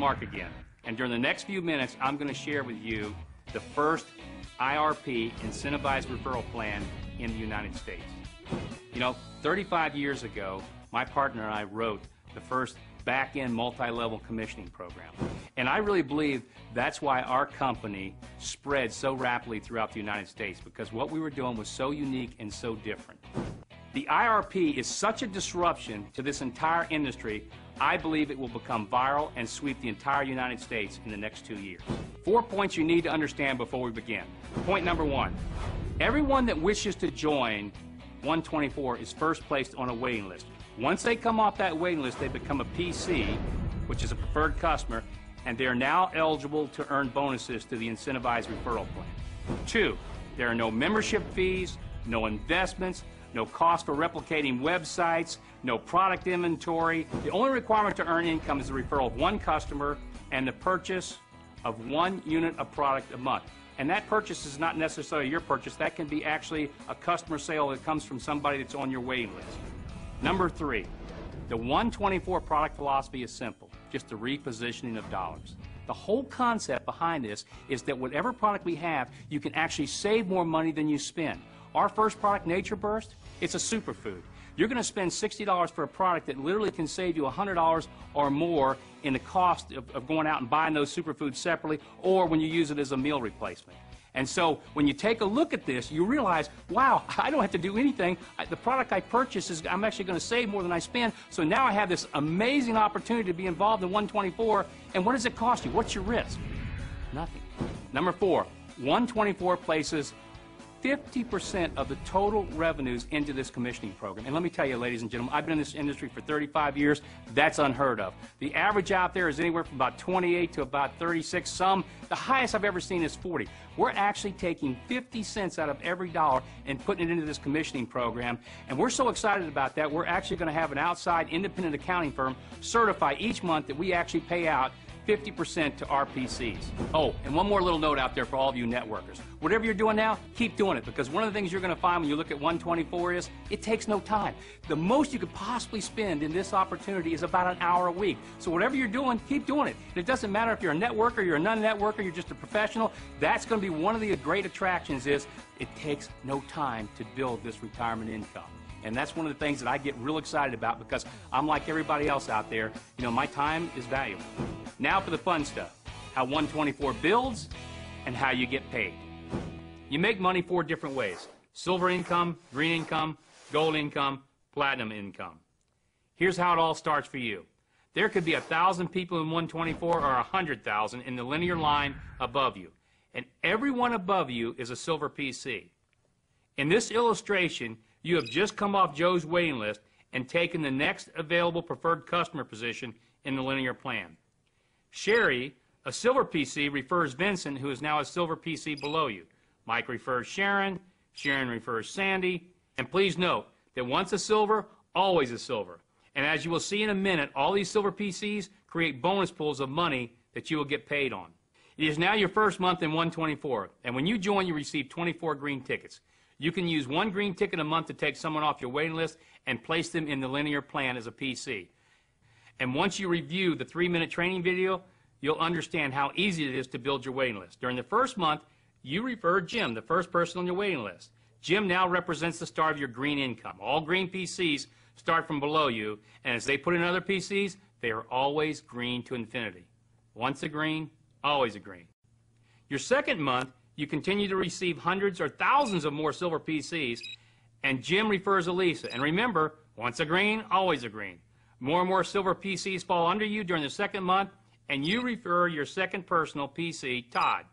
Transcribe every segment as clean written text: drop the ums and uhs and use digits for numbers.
Mark again, and during the next few minutes, I'm going to share with you the first IRP, Incentivized Referral Plan, in the United States. You know, 35 years ago, my partner and I wrote the first back-end multi-level commissioning program. And I really believe that's why our company spread so rapidly throughout the United States, because what we were doing was so unique and so different. The IRP is such a disruption to this entire industry, I believe it will become viral and sweep the entire United States in the next 2 years. 4 points you need to understand before we begin. Point number 1, everyone that wishes to join One24 is first placed on a waiting list. Once they come off that waiting list, they become a PC, which is a preferred customer, and they are now eligible to earn bonuses to the Incentivized Referral Plan. 2, there are no membership fees, no investments, no cost for replicating websites, no product inventory. The only requirement to earn income is the referral of one customer and the purchase of 1 unit of product a month. And that purchase is not necessarily your purchase. That can be actually a customer sale that comes from somebody that's on your waiting list. Number 3, the One24 product philosophy is simple, just the repositioning of dollars. The whole concept behind this is that whatever product we have, you can actually save more money than you spend. Our first product, NatraBurst, it's a superfood. You're going to spend $60 for a product that literally can save you $100 or more in the cost of going out and buying those superfoods separately, or when you use it as a meal replacement. And so when you take a look at this, you realize, wow, I don't have to do anything. The product I purchase, I'm actually going to save more than I spend. So now I have this amazing opportunity to be involved in One24. And what does it cost you? What's your risk? Nothing. Number 4, One24 places 50% of the total revenues into this commissioning program. And let me tell you, ladies and gentlemen, I've been in this industry for 35 years. That's unheard of. The average out there is anywhere from about 28 to about 36. The highest I've ever seen is 40. We're actually taking 50 cents out of every dollar and putting it into this commissioning program. And we're so excited about that, we're actually going to have an outside independent accounting firm certify each month that we actually pay out 50% to RPCs. Oh, and one more little note out there for all of you networkers. Whatever you're doing now, keep doing it, because one of the things you're going to find when you look at One24 is it takes no time. The most you could possibly spend in this opportunity is about an hour a week. So whatever you're doing, keep doing it. And it doesn't matter if you're a networker, you're a non-networker, you're just a professional. That's going to be one of the great attractions is it takes no time to build this retirement income. And that's one of the things that I get real excited about, because I'm like everybody else out there. You know, my time is valuable. Now for the fun stuff, how One24 builds and how you get paid. You make money 4 different ways: silver income, green income, gold income, platinum income. Here's how it all starts for you. There could be 1,000 people in One24 or 100,000 in the linear line above you, and everyone above you is a silver PC. In this illustration, you have just come off Joe's waiting list and taken the next available preferred customer position in the linear plan. Sherry, a silver PC, refers Vincent, who is now a silver PC below you. Mike refers Sharon, Sharon refers Sandy, and please note that once a silver, always a silver. And as you will see in a minute, all these silver PCs create bonus pools of money that you will get paid on. It is now your first month in One24, and when you join, you receive 24 green tickets. You can use 1 green ticket a month to take someone off your waiting list and place them in the linear plan as a PC. And once you review the 3-minute training video, you'll understand how easy it is to build your waiting list. During the first month, you refer Jim, the first person on your waiting list. Jim now represents the start of your green income. All green PCs start from below you, and as they put in other PCs, they are always green to infinity. Once a green, always a green. Your second month, you continue to receive hundreds or thousands of more silver PCs, and Jim refers Elisa. And remember, once a green, always a green. More and more silver PCs fall under you during the second month, and you refer your second personal PC, Todd.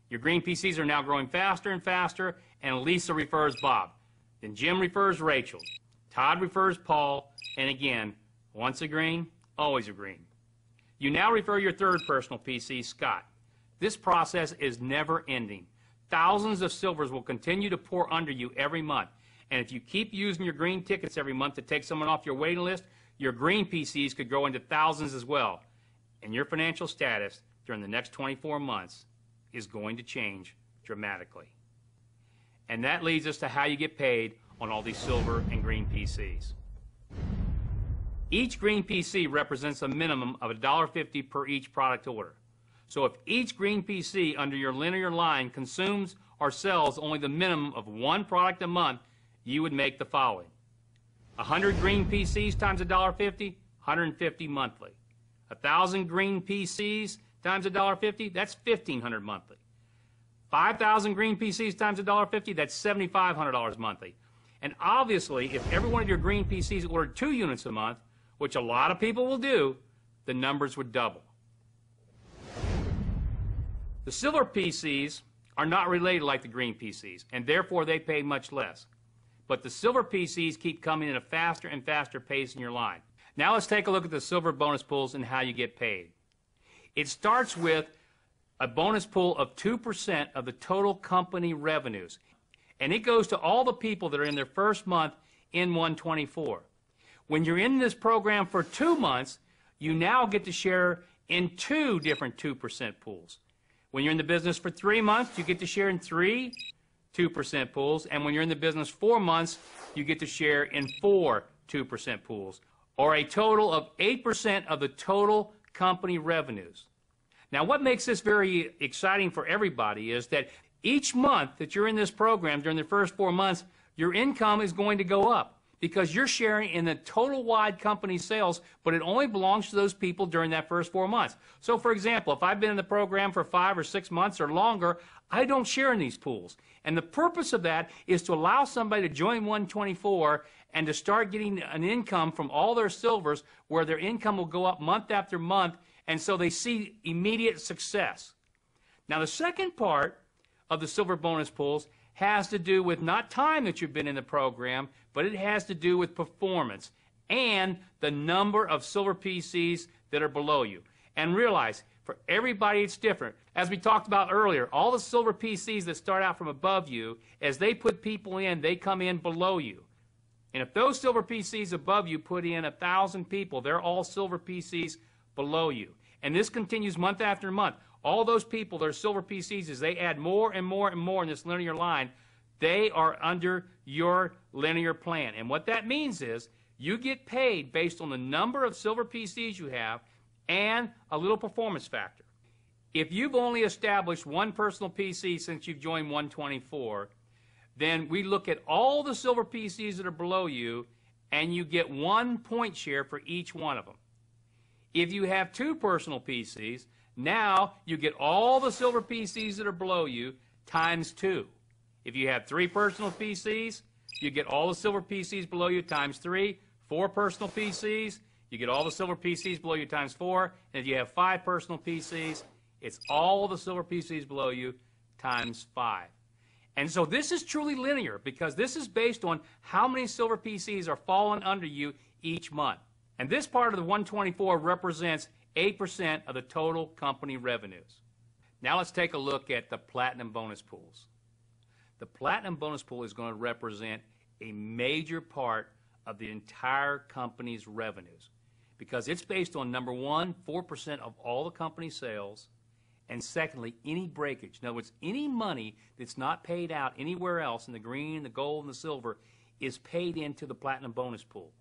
Your green PCs are now growing faster and faster, and Elisa refers Bob. Then Jim refers Rachel. Todd refers Paul, and again, once a green, always a green. You now refer your third personal PC, Scott. This process is never ending. Thousands of silvers will continue to pour under you every month. And if you keep using your green tickets every month to take someone off your waiting list, your green PCs could grow into thousands as well. And your financial status during the next 24 months is going to change dramatically. And that leads us to how you get paid on all these silver and green PCs. Each green PC represents a minimum of $1.50 per each product order. So if each green PC under your linear line consumes or sells only the minimum of one product a month, you would make the following. 100 green PCs times $1.50, 150 monthly. 1,000 green PCs times $1.50, that's $1,500 monthly. 5,000 green PCs times $1.50, that's $7,500 monthly. And obviously, if every one of your green PCs ordered 2 units a month, which a lot of people will do, the numbers would double. The silver PCs are not related like the green PCs, and therefore they pay much less. But the silver PCs keep coming at a faster and faster pace in your line. Now let's take a look at the silver bonus pools and how you get paid. It starts with a bonus pool of 2% of the total company revenues. And it goes to all the people that are in their first month in One24. When you're in this program for 2 months, you now get to share in 2 different 2% pools. When you're in the business for 3 months, you get to share in 3 2% pools. And when you're in the business 4 months, you get to share in 4 2% pools, or a total of 8% of the total company revenues. Now, what makes this very exciting for everybody is that each month that you're in this program during the first 4 months, your income is going to go up because you're sharing in the total wide company sales, but it only belongs to those people during that first 4 months. So, for example, if I've been in the program for 5 or 6 months or longer, I don't share in these pools. And the purpose of that is to allow somebody to join One24 and to start getting an income from all their silvers where their income will go up month after month, and so they see immediate success. Now, the second part of the silver bonus pools has to do with not time that you've been in the program, but it has to do with performance and the number of silver PCs that are below you. And realize, for everybody it's different. As we talked about earlier, all the silver PCs that start out from above you, as they put people in, they come in below you. And if those silver PCs above you put in 1,000 people, they're all silver PCs below you. And this continues month after month. All those people that are silver PCs, as they add more and more and more in this linear line, they are under your linear plan. And what that means is you get paid based on the number of silver PCs you have and a little performance factor. If you've only established 1 personal PC since you've joined One24, then we look at all the silver PCs that are below you, and you get 1 point share for each one of them. If you have 2 personal PCs, now you get all the silver PCs that are below you times 2. If you have 3 personal PCs, you get all the silver PCs below you times 3. 4 personal PCs, you get all the silver PCs below you times 4. And if you have 5 personal PCs, it's all the silver PCs below you times 5. And so this is truly linear because this is based on how many silver PCs are falling under you each month. And this part of the One24 represents 8% of the total company revenues. Now let's take a look at the platinum bonus pools. The platinum bonus pool is going to represent a major part of the entire company's revenues because it's based on, number one, 4% of all the company sales, and secondly, any breakage. In other words, any money that's not paid out anywhere else in the green, the gold, and the silver is paid into the platinum bonus pool.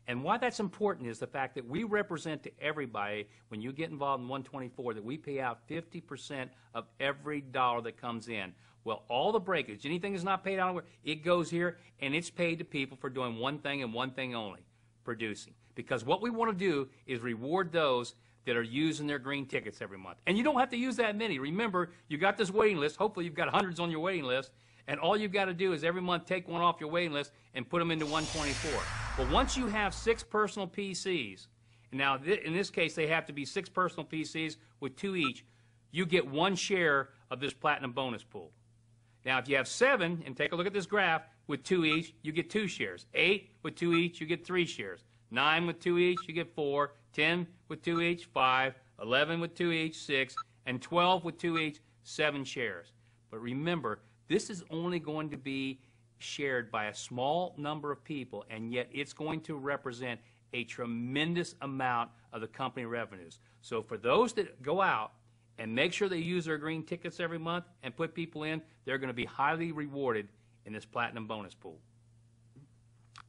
And why that's important is the fact that we represent to everybody, when you get involved in One24, that we pay out 50% of every dollar that comes in. Well, all the breakage, anything that's not paid out, it goes here, and it's paid to people for doing one thing and one thing only, producing. Because what we want to do is reward those that are using their green tickets every month. And you don't have to use that many. Remember, you got this waiting list. Hopefully you've got hundreds on your waiting list. And all you've got to do is every month take one off your waiting list and put them into One24. But once you have 6 personal PCs, and now in this case they have to be 6 personal PCs with 2 each, you get 1 share of this platinum bonus pool. Now if you have 7, and take a look at this graph, with 2 each, you get 2 shares. 8 with 2 each, you get 3 shares. 9 with 2 each, you get 4. 10 with 2 each, 5. 11 with 2 each, 6. And 12 with 2 each, 7 shares. But remember, this is only going to be shared by a small number of people, and yet it's going to represent a tremendous amount of the company revenues. So for those that go out and make sure they use their green tickets every month and put people in, they're going to be highly rewarded in this platinum bonus pool.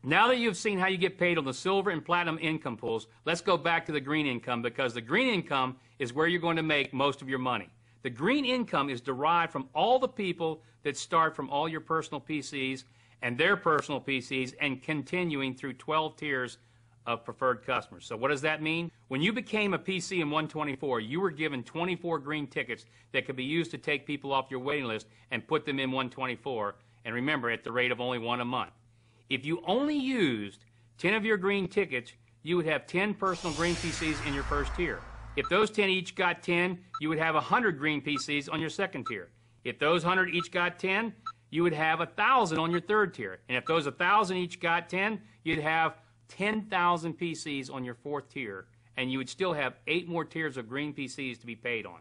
Now that you've seen how you get paid on the silver and platinum income pools, let's go back to the green income, because the green income is where you're going to make most of your money. The green income is derived from all the people that start from all your personal PCs and their personal PCs and continuing through 12 tiers of preferred customers. So what does that mean? When you became a PC in 124, you were given 24 green tickets that could be used to take people off your waiting list and put them in 124, and remember, at the rate of only 1 a month. If you only used 10 of your green tickets, you would have 10 personal green PCs in your first tier. If those 10 each got 10, you would have 100 green PCs on your second tier. If those 100 each got 10, you would have 1,000 on your third tier. And if those 1,000 each got 10, you'd have 10,000 PCs on your fourth tier, and you would still have 8 more tiers of green PCs to be paid on.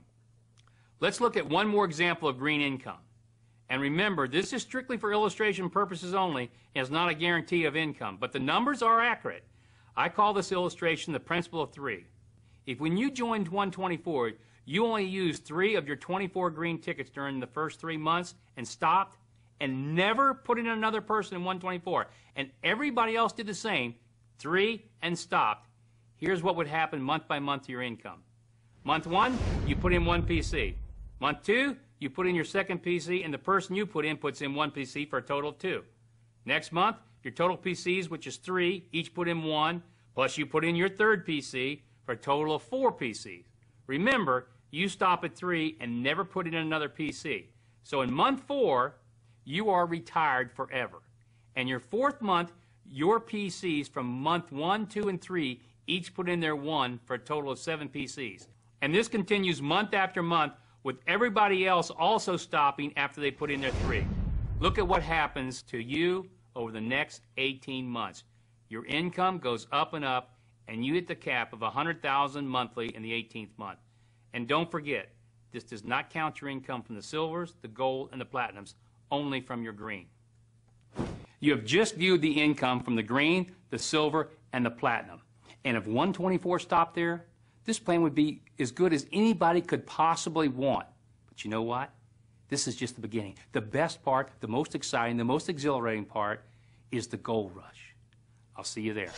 Let's look at one more example of green income. And remember, this is strictly for illustration purposes only and is not a guarantee of income, but the numbers are accurate. I call this illustration the principle of 3. If when you joined 124, you only used 3 of your 24 green tickets during the first 3 months and stopped and never put in another person in 124, and everybody else did the same, 3 and stopped, here's what would happen month by month to your income. Month 1, you put in 1 PC. Month 2, you put in your second PC, and the person you put in puts in 1 PC for a total of 2. Next month, your total PCs, which is 3, each put in 1, plus you put in your third PC for a total of 4 PCs. Remember, you stop at 3 and never put in another PC. So in month 4, you are retired forever. And your fourth month, your PCs from month 1, 2, and 3 each put in their 1 for a total of 7 PCs. And this continues month after month, with everybody else also stopping after they put in their 3. Look at what happens to you over the next 18 months. Your income goes up and up, and you hit the cap of $100,000 monthly in the 18th month. And don't forget, this does not count your income from the silvers, the gold, and the platinums, only from your green. You have just viewed the income from the green, the silver, and the platinum. And if 124 stopped there, this plan would be as good as anybody could possibly want. But you know what? This is just the beginning. The best part, the most exciting, the most exhilarating part is the gold rush. I'll see you there.